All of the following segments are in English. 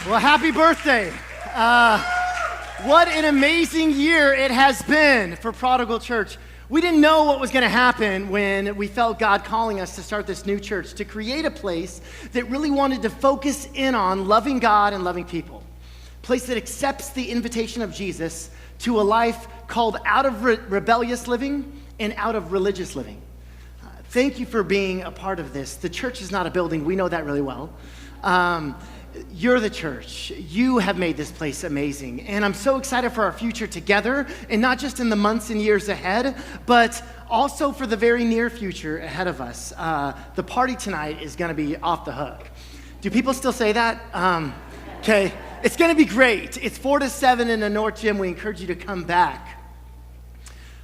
Well, happy birthday. What an amazing year it has been for Prodigal Church. We didn't know what was going to happen when we felt God calling us to start this new church, to create a place that really wanted to focus in on loving God and loving people. A place that accepts the invitation of Jesus to a life called out of rebellious living and out of religious living. Thank you for being a part of this. The church is not a building. We know that really well. You're the church. You have made this place amazing. And I'm so excited for our future together, and not just in the months and years ahead, but also for the very near future ahead of us. The party tonight is going to be off the hook. Do people still say that? Okay. It's going to be great. It's 4 to 7 in the North Gym. We encourage you to come back.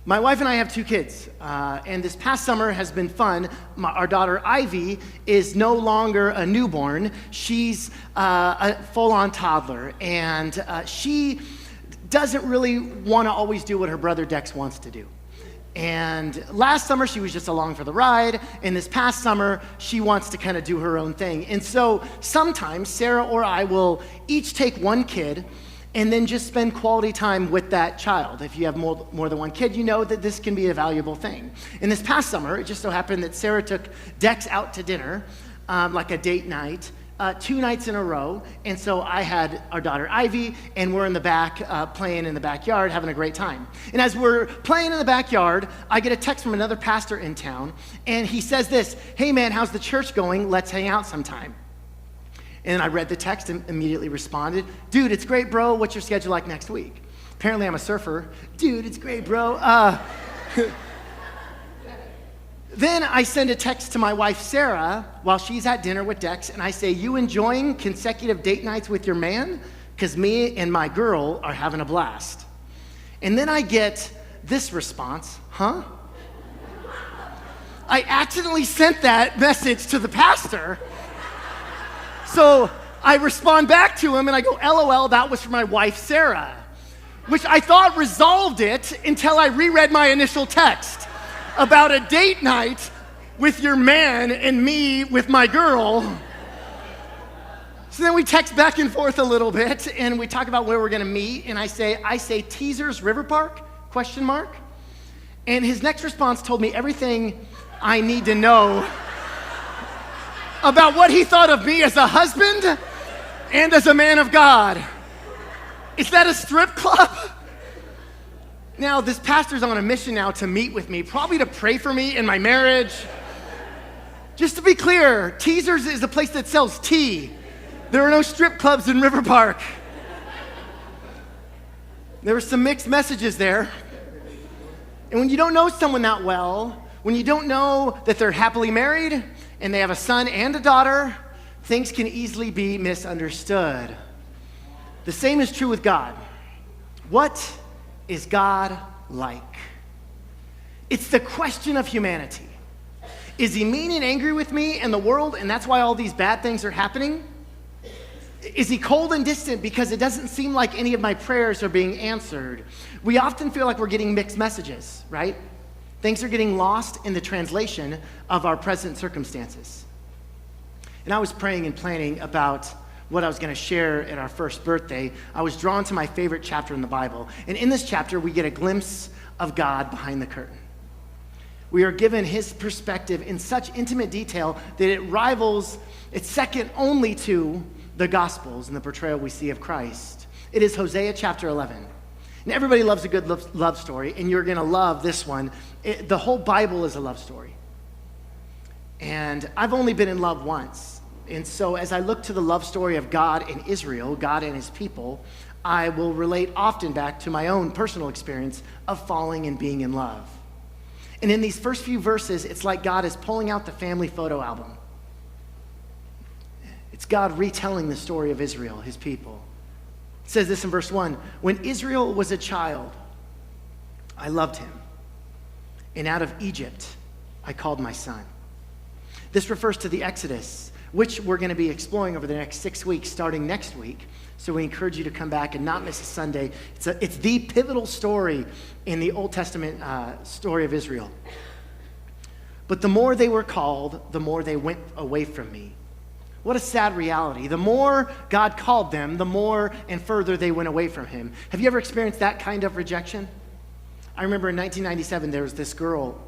My wife and I have 2 kids, and this past summer has been fun. Our daughter, Ivy, is no longer a newborn. She's a full-on toddler, and she doesn't really want to always do what her brother Dex wants to do. And last summer, she was just along for the ride, and this past summer, she wants to kind of do her own thing. And so sometimes Sarah or I will each take one kid and then just spend quality time with that child. If you have more than one kid, you know that this can be a valuable thing. And this past summer, it just so happened that Sarah took Dex out to dinner, like a date night, 2 nights in a row. And so I had our daughter Ivy, and we're in the back playing in the backyard, having a great time. And as we're playing in the backyard, I get a text from another pastor in town, and he says this, "Hey man, how's the church going? Let's hang out sometime." And I read the text and immediately responded, "Dude, it's great, bro. What's your schedule like next week?" Apparently I'm a surfer. "Dude, it's great, bro." Then I send a text to my wife, Sarah, while she's at dinner with Dex, and I say, "You enjoying consecutive date nights with your man? Because me and my girl are having a blast." And then I get this response, "Huh?" I accidentally sent that message to the pastor. So I respond back to him and I go, "LOL, that was for my wife, Sarah," which I thought resolved it until I reread my initial text about a date night with your man and me with my girl. So then we text back and forth a little bit and we talk about where we're gonna meet, and I say Teasers River Park, ? And his next response told me everything I need to know about what he thought of me as a husband and as a man of God. Is that a strip club? Now, this pastor's on a mission now to meet with me, probably to pray for me in my marriage. Just to be clear, Teasers is a place that sells tea. There are no strip clubs in River Park. There were some mixed messages there. And when you don't know someone that well, when you don't know that they're happily married and they have a son and a daughter, things can easily be misunderstood. The same is true with God. What is God like? It's the question of humanity. Is he mean and angry with me and the world, and that's why all these bad things are happening? Is he cold and distant because it doesn't seem like any of my prayers are being answered? We often feel like we're getting mixed messages, right? Things are getting lost in the translation of our present circumstances. And I was praying and planning about what I was going to share at our first birthday. I was drawn to my favorite chapter in the Bible. And in this chapter, we get a glimpse of God behind the curtain. We are given his perspective in such intimate detail that it's second only to the Gospels and the portrayal we see of Christ. It is Hosea chapter 11. And everybody loves a good love story, and you're going to love this one. The whole Bible is a love story. And I've only been in love once. And so as I look to the love story of God and Israel, God and his people, I will relate often back to my own personal experience of falling and being in love. And in these first few verses, it's like God is pulling out the family photo album. It's God retelling the story of Israel, his people. It says this in verse 1, "When Israel was a child, I loved him, and out of Egypt I called my son." This refers to the Exodus, which we're going to be exploring over the next 6 weeks, starting next week. So we encourage you to come back and not miss a Sunday. It's the pivotal story in the Old Testament story of Israel. "But the more they were called, the more they went away from me. What a sad reality. The more God called them, the more and further they went away from him. Have you ever experienced that kind of rejection? I remember in 1997, there was this girl,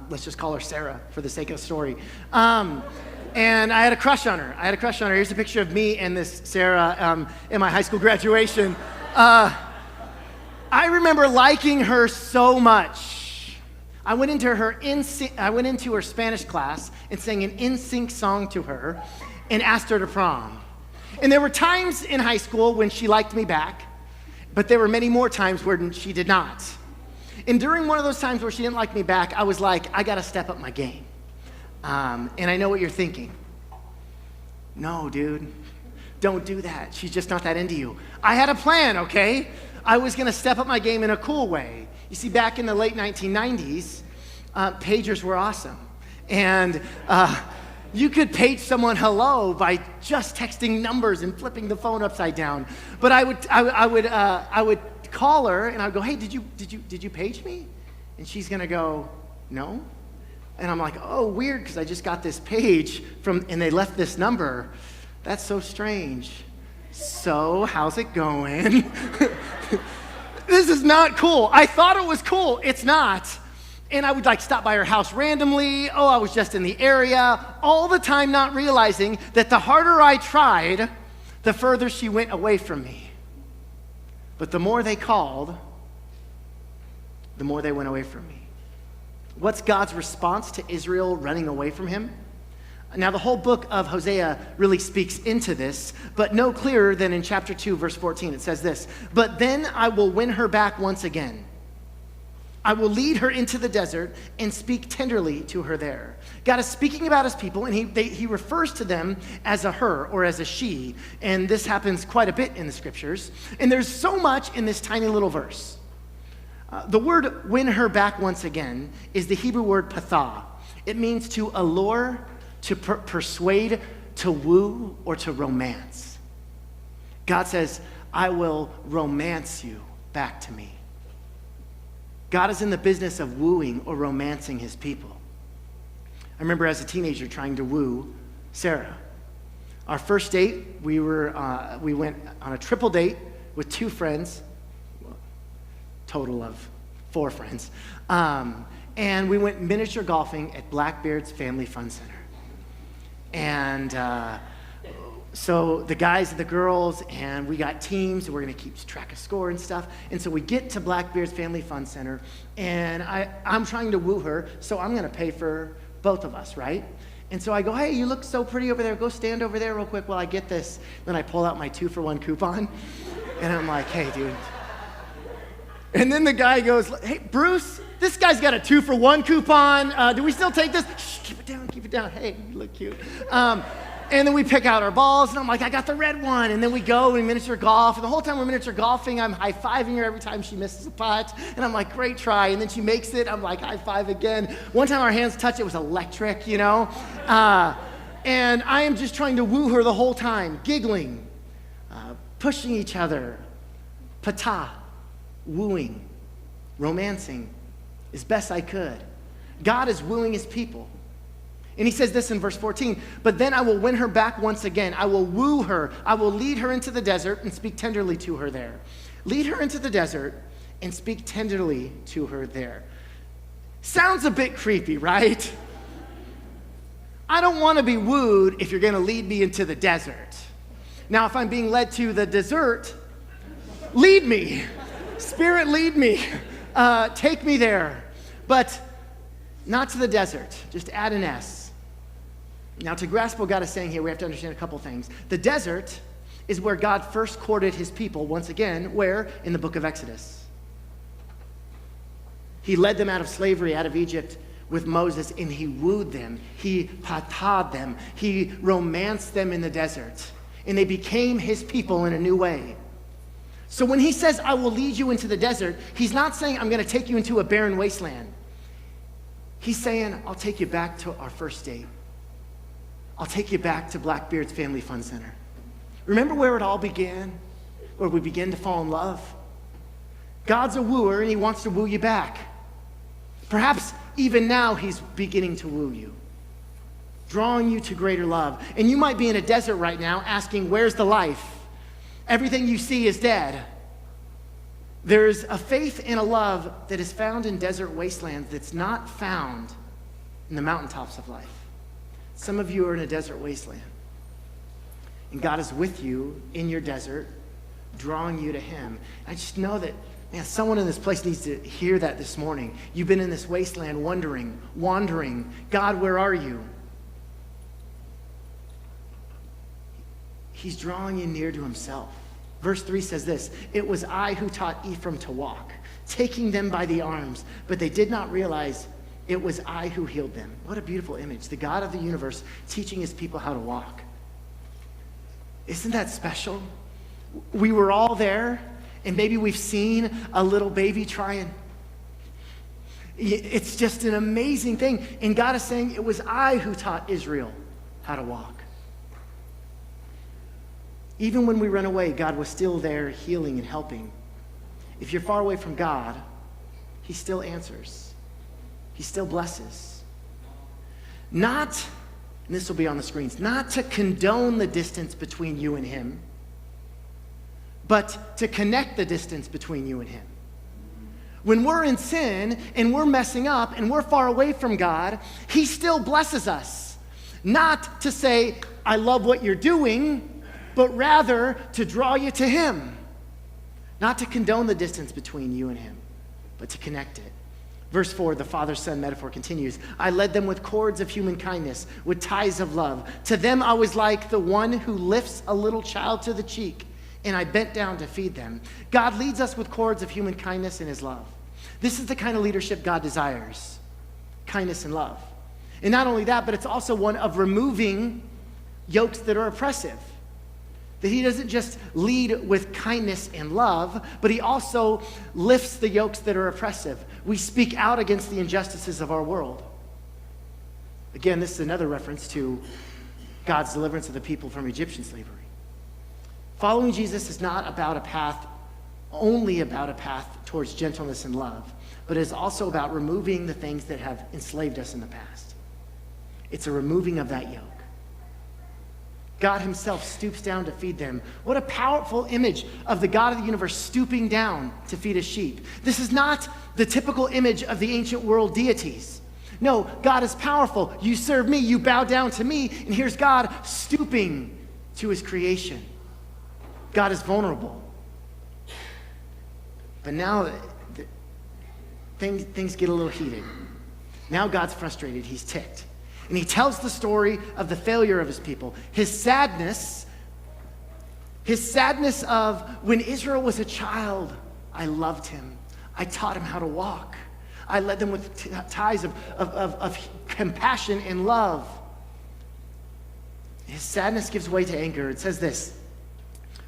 let's just call her Sarah for the sake of the story. And I had a crush on her. Here's a picture of me and this Sarah in my high school graduation. I remember liking her so much. I went into her Spanish class and sang an NSYNC song to her and asked her to prom. And there were times in high school when she liked me back, but there were many more times where she did not. And during one of those times where she didn't like me back, I was like, I gotta step up my game. And I know what you're thinking. No, dude, don't do that. She's just not that into you. I had a plan, okay? I was gonna step up my game in a cool way. You see, back in the late 1990s, pagers were awesome. And you could page someone hello by just texting numbers and flipping the phone upside down. But I would call her and I'd go, hey, did you page me? And she's gonna go, no. And I'm like, oh, weird, because I just got this page and they left this number. That's so strange. So, how's it going? This is not cool. I thought it was cool. It's not. And I would stop by her house randomly. Oh, I was just in the area. All the time not realizing that the harder I tried, the further she went away from me. But the more they called, the more they went away from me. What's God's response to Israel running away from him? Now, the whole book of Hosea really speaks into this, but no clearer than in chapter 2, verse 14. It says this, "But then I will win her back once again. I will lead her into the desert and speak tenderly to her there." God is speaking about his people, and he refers to them as a her or as a she, and this happens quite a bit in the scriptures. And there's so much in this tiny little verse. The word "win her back once again" is the Hebrew word patha. It means to allure, to persuade, to woo, or to romance. God says, I will romance you back to me. God is in the business of wooing or romancing his people. I remember as a teenager trying to woo Sarah. Our first date, we went on a triple date with 2 friends, total of 4 friends, and we went miniature golfing at Blackbeard's Family Fun Center. And so the guys and the girls, and we got teams, and we're going to keep track of score and stuff. And so we get to Blackbeard's Family Fun Center, and I'm trying to woo her, so I'm going to pay for both of us, right? And so I go, hey, you look so pretty over there. Go stand over there real quick while I get this. Then I pull out my 2-for-1 coupon, and I'm like, hey, dude. And then the guy goes, hey, Bruce, this guy's got a 2-for-1 coupon. Do we still take this? Shh, keep it down. Hey, you look cute. And then we pick out our balls, and I'm like, I got the red one. And then we go and miniature golf. And the whole time we're miniature golfing, I'm high-fiving her every time she misses a putt. And I'm like, great try. And then she makes it. I'm like, high-five again. One time our hands touched, it was electric, you know. And I am just trying to woo her the whole time, giggling, pushing each other, patah, wooing, romancing as best I could. God is wooing his people. And he says this in verse 14, "But then I will win her back once again. I will woo her. I will lead her into the desert and speak tenderly to her there." Lead her into the desert and speak tenderly to her there. Sounds a bit creepy, right? I don't want to be wooed if you're going to lead me into the desert. Now, if I'm being led to the dessert, lead me. Spirit, lead me. Take me there. But not to the desert. Just add an S. Now, to grasp what God is saying here, we have to understand a couple things. The desert is where God first courted his people, once again, where? In the book of Exodus. He led them out of slavery, out of Egypt with Moses, and he wooed them. He patah'd them. He romanced them in the desert. And they became his people in a new way. So when he says, I will lead you into the desert, he's not saying, I'm going to take you into a barren wasteland. He's saying, I'll take you back to our first date. I'll take you back to Blackbeard's Family Fun Center. Remember where it all began? Where we began to fall in love? God's a wooer, and he wants to woo you back. Perhaps even now he's beginning to woo you. drawing you to greater love. And you might be in a desert right now asking, where's the life? Everything you see is dead. There's a faith and a love that is found in desert wastelands that's not found in the mountaintops of life. Some of you are in a desert wasteland. And God is with you in your desert, drawing you to him. I just know that, man, someone in this place needs to hear that this morning. You've been in this wasteland wandering. God, where are you? He's drawing you near to himself. Verse 3 says this, "It was I who taught Ephraim to walk, taking them by the arms, but they did not realize it was I who healed them." What a beautiful image. The God of the universe teaching his people how to walk. Isn't that special? We were all there, and maybe we've seen a little baby trying. It's just an amazing thing. And God is saying, it was I who taught Israel how to walk. Even when we run away, God was still there healing and helping. If you're far away from God, he still answers. He still blesses. Not, and this will be on the screens, not to condone the distance between you and him, but to connect the distance between you and him. When we're in sin and we're messing up and we're far away from God, he still blesses us. Not to say, I love what you're doing, but rather to draw you to him. Not to condone the distance between you and him, but to connect it. Verse 4, the father-son metaphor continues. "I led them with cords of human kindness, with ties of love. To them I was like the one who lifts a little child to the cheek, and I bent down to feed them." God leads us with cords of human kindness and his love. This is the kind of leadership God desires, kindness and love. And not only that, but it's also one of removing yokes that are oppressive. That he doesn't just lead with kindness and love, but he also lifts the yokes that are oppressive. We speak out against the injustices of our world. Again, this is another reference to God's deliverance of the people from Egyptian slavery. Following Jesus is not only about a path towards gentleness and love, but it is also about removing the things that have enslaved us in the past. It's a removing of that yoke. God himself stoops down to feed them. What a powerful image of the God of the universe stooping down to feed his sheep. This is not the typical image of the ancient world deities. No, God is powerful. You serve me, you bow down to me, and here's God stooping to his creation. God is vulnerable. But now things get a little heated. Now God's frustrated, he's ticked. And he tells the story of the failure of his people. His sadness of when Israel was a child, I loved him. I taught him how to walk. I led them with ties of compassion and love. His sadness gives way to anger. It says this,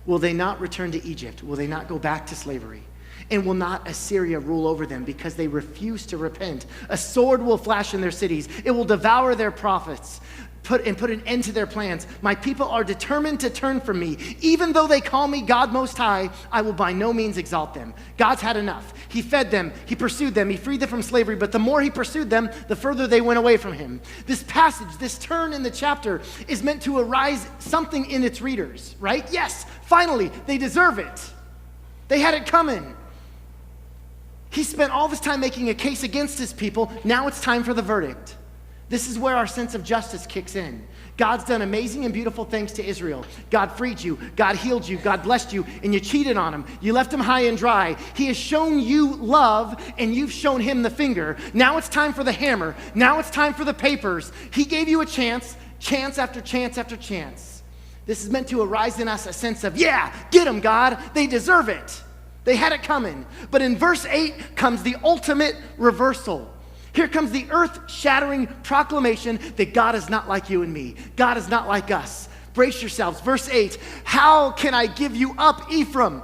"Will they not return to Egypt? Will they not go back to slavery? And will not Assyria rule over them because they refuse to repent? A sword will flash in their cities. It will devour their prophets, put an end to their plans. My people are determined to turn from me. Even though they call me God Most High, I will by no means exalt them." God's had enough. He fed them. He pursued them. He freed them from slavery. But the more he pursued them, the further they went away from him. This passage, this turn in the chapter is meant to arise something in its readers, right? Yes, finally, they deserve it. They had it coming. He spent all this time making a case against his people. Now it's time for the verdict. This is where our sense of justice kicks in. God's done amazing and beautiful things to Israel. God freed you. God healed you. God blessed you. And you cheated on him. You left him high and dry. He has shown you love, and you've shown him the finger. Now it's time for the hammer. Now it's time for the papers. He gave you a chance after chance after chance. This is meant to arise in us a sense of, yeah, get them, God. They deserve it. They had it coming. But in verse 8 comes the ultimate reversal. Here comes the earth-shattering proclamation that God is not like you and me. God is not like us. Brace yourselves. Verse 8, "How can I give you up, Ephraim?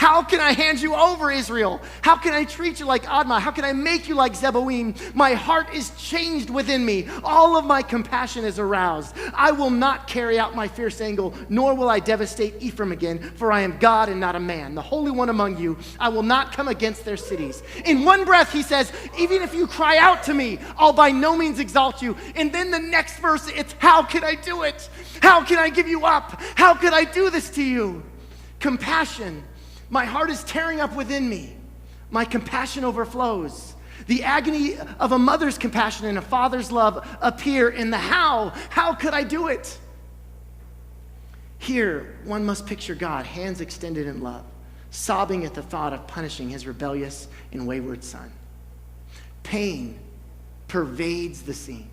How can I hand you over, Israel? How can I treat you like Admah? How can I make you like Zeboim? My heart is changed within me. All of my compassion is aroused. I will not carry out my fierce anger, nor will I devastate Ephraim again, for I am God and not a man, the Holy One among you. I will not come against their cities. In one breath, he says, even if you cry out to me, I'll by no means exalt you. And then the next verse, it's how can I do it? How can I give you up? How could I do this to you? Compassion. My heart is tearing up within me. My compassion overflows. The agony of a mother's compassion and a father's love appear in the how. How could I do it? Here, one must picture God, hands extended in love, sobbing at the thought of punishing his rebellious and wayward son. Pain pervades the scene.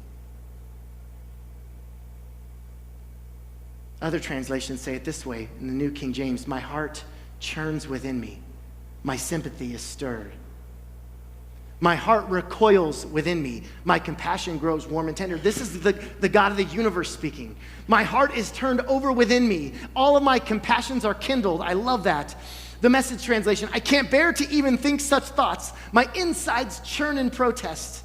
Other translations say it this way in the New King James, my heart churns within me. My sympathy is stirred. My heart recoils within me. My compassion grows warm and tender. This is the God of the universe speaking. My heart is turned over within me. All of my compassions are kindled. I love that. The Message translation, I can't bear to even think such thoughts. My insides churn in protest.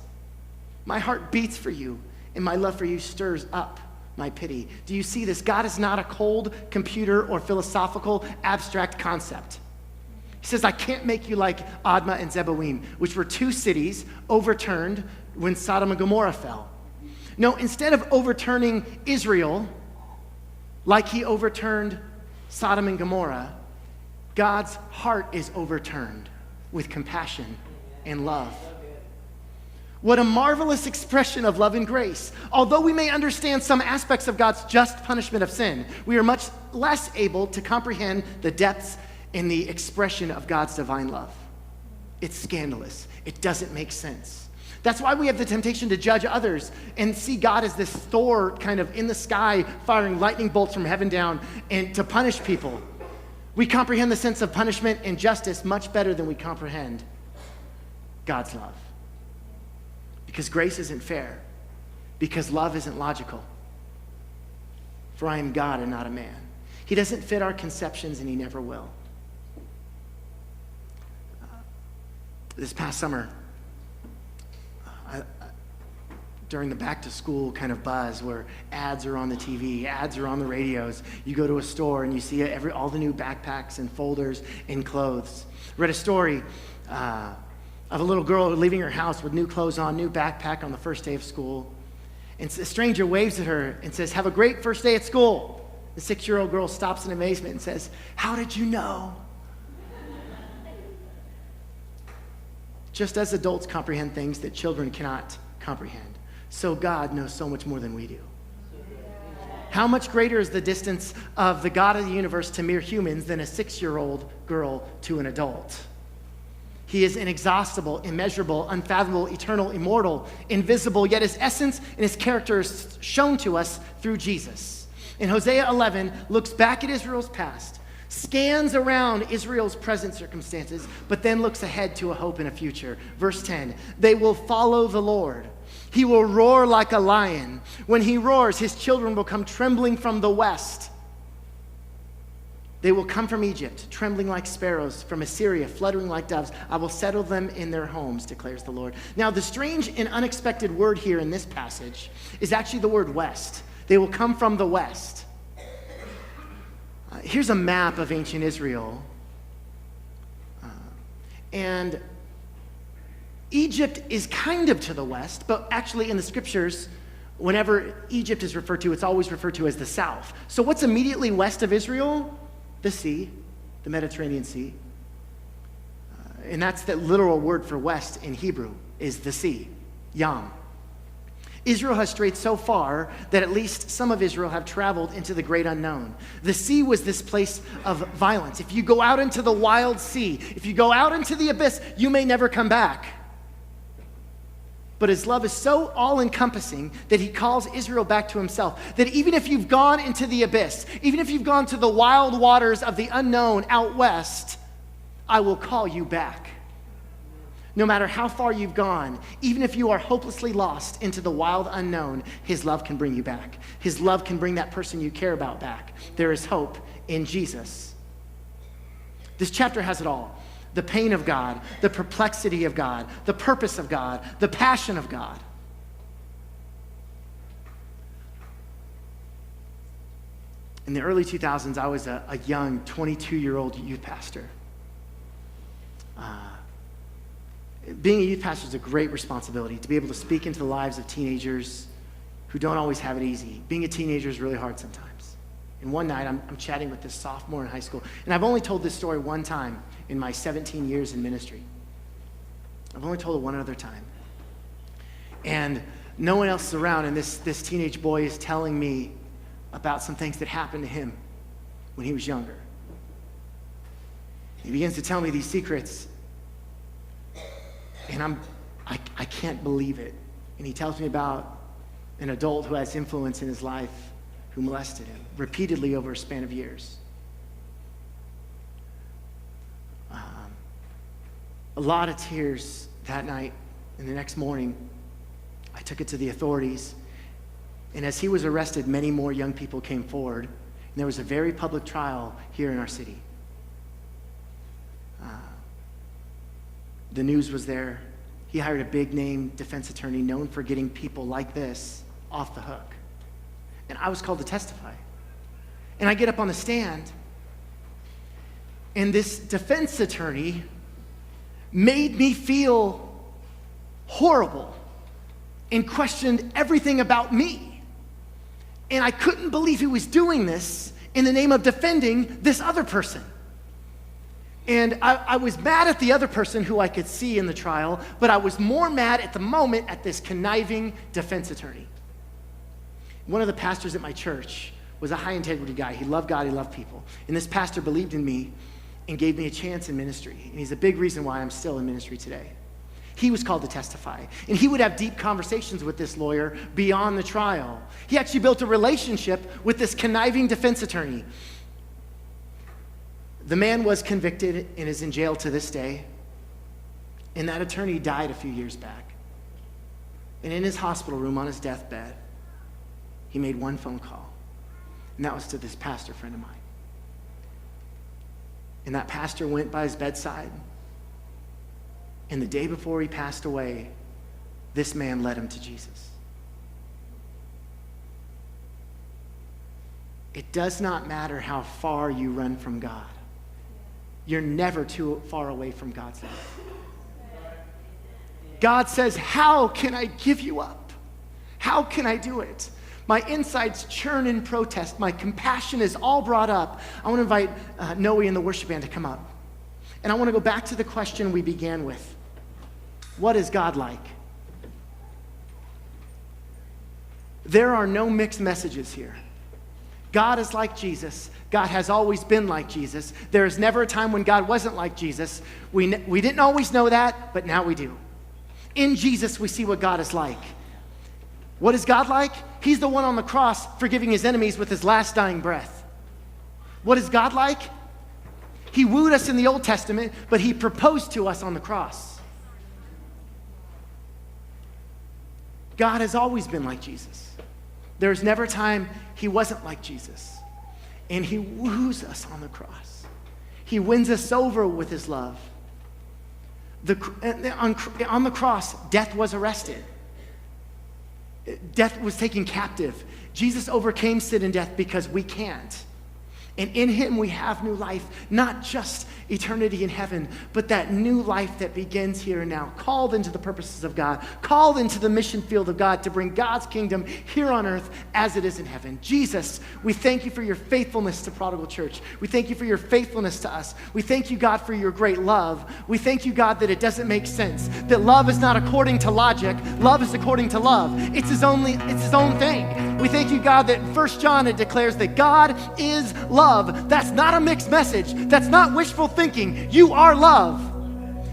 My heart beats for you, and my love for you stirs up my pity. Do you see this? God is not a cold computer or philosophical abstract concept. He says, I can't make you like Admah and Zeboim, which were two cities overturned when Sodom and Gomorrah fell. No, instead of overturning Israel like he overturned Sodom and Gomorrah, God's heart is overturned with compassion and love. What a marvelous expression of love and grace. Although we may understand some aspects of God's just punishment of sin, we are much less able to comprehend the depths and the expression of God's divine love. It's scandalous. It doesn't make sense. That's why we have the temptation to judge others and see God as this Thor kind of in the sky firing lightning bolts from heaven down and to punish people. We comprehend the sense of punishment and justice much better than we comprehend God's love. Because grace isn't fair. Because love isn't logical. For I am God and not a man. He doesn't fit our conceptions, and he never will. This past summer, during the back to school kind of buzz where ads are on the TV, ads are on the radios, you go to a store and you see all the new backpacks and folders and clothes. Read a story of a little girl leaving her house with new clothes on, new backpack on the first day of school. And a stranger waves at her and says, have a great first day at school. The 6-year-old girl stops in amazement and says, how did you know? Just as adults comprehend things that children cannot comprehend, so God knows so much more than we do. How much greater is the distance of the God of the universe to mere humans than a 6-year-old girl to an adult? He is inexhaustible, immeasurable, unfathomable, eternal, immortal, invisible, yet his essence and his character is shown to us through Jesus. In Hosea 11, looks back at Israel's past, scans around Israel's present circumstances, but then looks ahead to a hope and a future. Verse 10, they will follow the Lord. He will roar like a lion. When he roars, his children will come trembling from the west. They will come from Egypt, trembling like sparrows, from Assyria, fluttering like doves. I will settle them in their homes, declares the Lord. Now, the strange and unexpected word here in this passage is actually the word west. They will come from the west. Here's a map of ancient Israel. And Egypt is kind of to the west, but actually in the scriptures, whenever Egypt is referred to, it's always referred to as the south. So what's immediately west of Israel? The sea, the Mediterranean Sea. And that's the literal word for west in Hebrew, is the sea, Yam. Israel has strayed so far that at least some of Israel have traveled into the great unknown. The sea was this place of violence. If you go out into the wild sea, if you go out into the abyss, you may never come back. But his love is so all-encompassing that he calls Israel back to himself. That even if you've gone into the abyss, even if you've gone to the wild waters of the unknown out west, I will call you back. No matter how far you've gone, even if you are hopelessly lost into the wild unknown, his love can bring you back. His love can bring that person you care about back. There is hope in Jesus. This chapter has it all. The pain of God, the perplexity of God, the purpose of God, the passion of God. In the early 2000s, I was a young 22-year-old youth pastor. Being a youth pastor is a great responsibility, to be able to speak into the lives of teenagers who don't always have it easy. Being a teenager is really hard sometimes. And one night, I'm chatting with this sophomore in high school, and I've only told this story one time in my 17 years in ministry. I've only told it one other time. And no one else is around, and this teenage boy is telling me about some things that happened to him when he was younger. He begins to tell me these secrets, and I can't believe it. And he tells me about an adult who has influence in his life who molested him repeatedly over a span of years. A lot of tears that night, and the next morning, I took it to the authorities. And as he was arrested, many more young people came forward, and there was a very public trial here in our city. The news was there. He hired a big-name defense attorney known for getting people like this off the hook. And I was called to testify. And I get up on the stand, and this defense attorney made me feel horrible and questioned everything about me. And I couldn't believe he was doing this in the name of defending this other person. And I was mad at the other person who I could see in the trial, but I was more mad at the moment at this conniving defense attorney. One of the pastors at my church was a high integrity guy. He loved God, he loved people. And this pastor believed in me and gave me a chance in ministry. And he's a big reason why I'm still in ministry today. He was called to testify. And he would have deep conversations with this lawyer beyond the trial. He actually built a relationship with this conniving defense attorney. The man was convicted and is in jail to this day. And that attorney died a few years back. And in his hospital room on his deathbed, he made one phone call. And that was to this pastor friend of mine. And that pastor went by his bedside. And the day before he passed away, this man led him to Jesus. It does not matter how far you run from God. You're never too far away from God's love. God says, how can I give you up? How can I do it? My insides churn in protest. My compassion is all brought up. I want to invite Noe and the worship band to come up. And I want to go back to the question we began with. What is God like? There are no mixed messages here. God is like Jesus. God has always been like Jesus. There is never a time when God wasn't like Jesus. We didn't always know that, but now we do. In Jesus, we see what God is like. What is God like? He's the one on the cross forgiving his enemies with his last dying breath. What is God like? He wooed us in the Old Testament, but he proposed to us on the cross. God has always been like Jesus. There's never a time he wasn't like Jesus. And he woos us on the cross. He wins us over with his love. On the cross, death was arrested. Death was taken captive. Jesus overcame sin and death because we can't. And in him we have new life, not just eternity in heaven, but that new life that begins here and now, called into the purposes of God, called into the mission field of God to bring God's kingdom here on earth as it is in heaven. Jesus, we thank you for your faithfulness to Prodigal Church. We thank you for your faithfulness to us. We thank you, God, for your great love. We thank you, God, that it doesn't make sense, that love is not according to logic. Love is according to love. It's his own thing. We thank you, God, that 1 John, it declares that God is love. That's not a mixed message. That's not wishful thinking. You are love.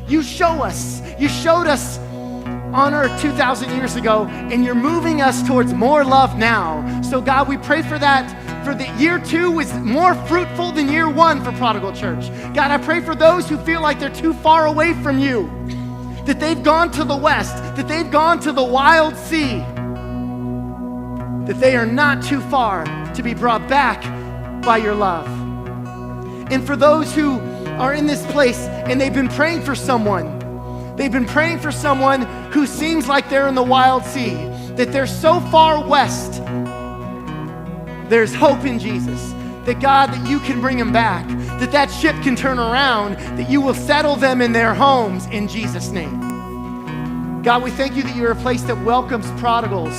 You show us. You showed us on earth 2,000 years ago, and you're moving us towards more love now. So God, we pray for that, for the year 2 was more fruitful than year 1 for Prodigal Church. God, I pray for those who feel like they're too far away from you, that they've gone to the west, that they've gone to the wild sea, that they are not too far to be brought back by your love. And for those who are in this place and they've been praying for someone. They've been praying for someone who seems like they're in the wild sea, that they're so far west. There's hope in Jesus, that God, that you can bring them back, that that ship can turn around, that you will settle them in their homes in Jesus' name. God, we thank you that you're a place that welcomes prodigals,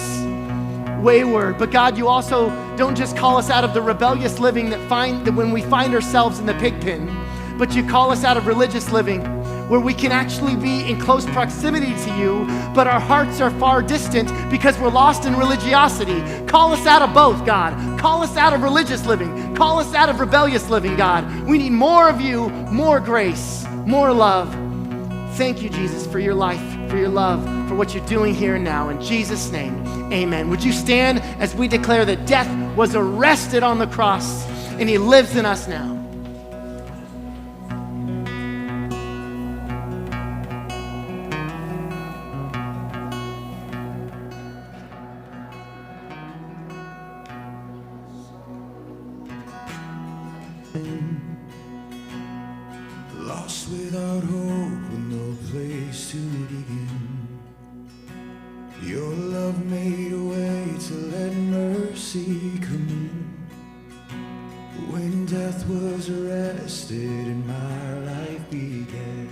wayward. But God, you also don't just call us out of the rebellious living that when we find ourselves in the pig pen, but you call us out of religious living where we can actually be in close proximity to you, but our hearts are far distant because we're lost in religiosity. Call us out of both, God. Call us out of religious living. Call us out of rebellious living, God. We need more of you, more grace, more love. Thank you, Jesus, for your life, for your love, for what you're doing here and now. In Jesus' name, amen. Would you stand as we declare that death was arrested on the cross and he lives in us now? Lost without hope with no place to begin. Your love made a way to let mercy come in. When death was arrested and my life began.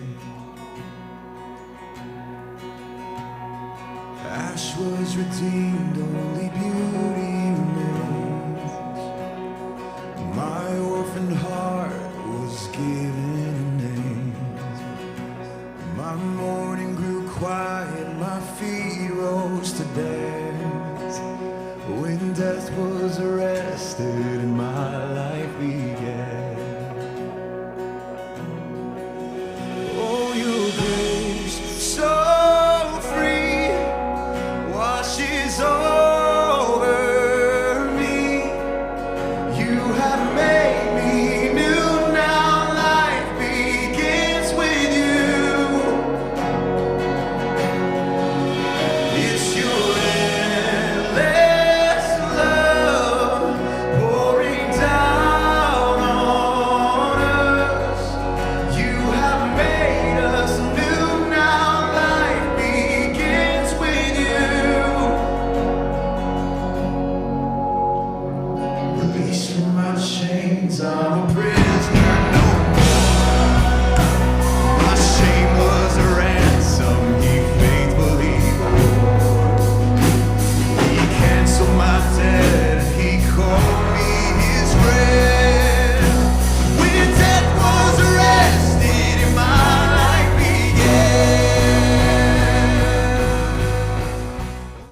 Ash was redeemed, only beauty remains. My orphaned heart was given a name. My mourning grew quiet, my feet rose to dance. When death was arrested and my life began.